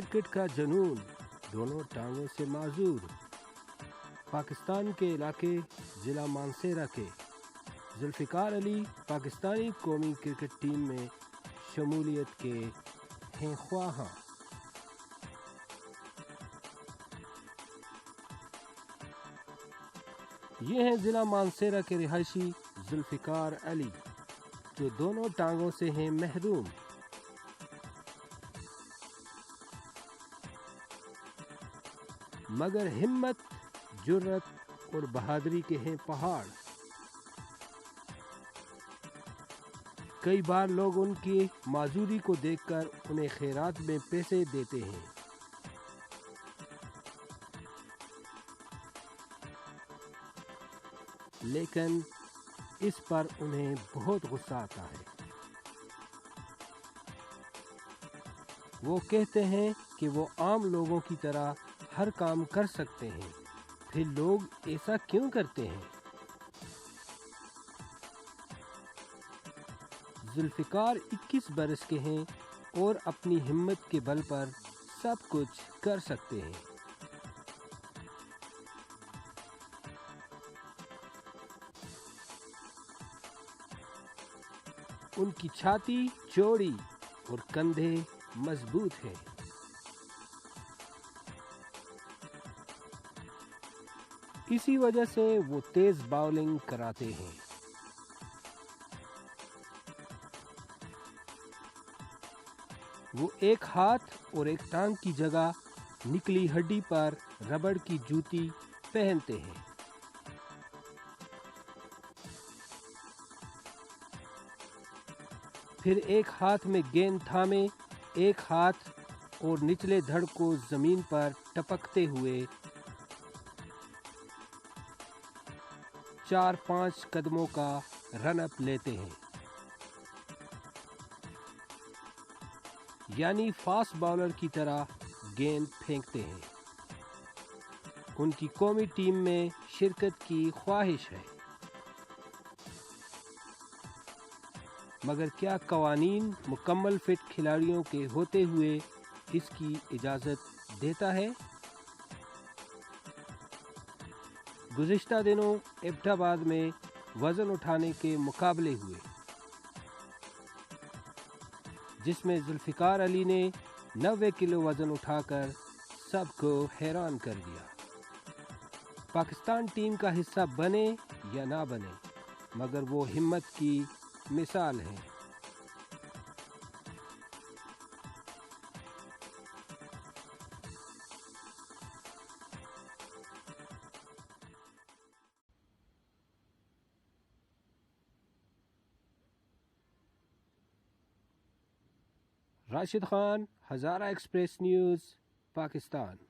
Cricket کا جنون، دونوں ٹانگوں سے معذور۔ پاکستان کے علاقے ضلع مانسہرہ کے ذوالفقار علی پاکستانی قومی کرکٹ ٹیم میں شمولیت کے ہیں خواہاں۔ یہ ہیں ضلع مانسہرہ کے رہائشی ذوالفقار علی، جو دونوں ٹانگوں سے ہیں محروم۔ مگر ہمت، جرأت اور بہادری کے ہیں پہاڑ۔ کئی بار لوگ ان کی معذوری کو دیکھ کر انہیں خیرات میں پیسے دیتے ہیں، لیکن اس پر انہیں بہت غصہ آتا ہے۔ وہ کہتے ہیں کہ وہ عام لوگوں کی طرح ہر کام کر سکتے ہیں، پھر لوگ ایسا کیوں کرتے ہیں؟ ذوالفقار 21 برس کے ہیں اور اپنی ہمت کے بل پر سب کچھ کر سکتے ہیں۔ ان کی چھاتی چوڑی اور کندھے مضبوط ہیں۔ اسی وجہ سے وہ تیز باؤلنگ کراتے ہیں۔ وہ ایک ہاتھ اور ایک ٹانگ کی جگہ نکلی ہڈی پر ربڑ کی جوتی پہنتے ہیں۔ پھر ایک ہاتھ میں گیند تھامے، ایک ہاتھ اور نچلے دھڑ کو زمین پر ٹپکتے ہوئے 4-5 قدموں کا رن اپ لیتے ہیں، یعنی فاسٹ باؤلر کی طرح گیند پھینکتے ہیں۔ ان کی قومی ٹیم میں شرکت کی خواہش ہے، مگر کیا قوانین مکمل فٹ کھلاڑیوں کے ہوتے ہوئے اس کی اجازت دیتا ہے؟ گزشتہ دنوں ایبٹ آباد میں وزن اٹھانے کے مقابلے ہوئے، جس میں ذوالفقار علی نے 90 کلو وزن اٹھا کر سب کو حیران کر دیا۔ پاکستان ٹیم کا حصہ بنے یا نہ بنے، مگر وہ ہمت کی مثال ہے۔ Rashid Khan, Hazara express news, Pakistan.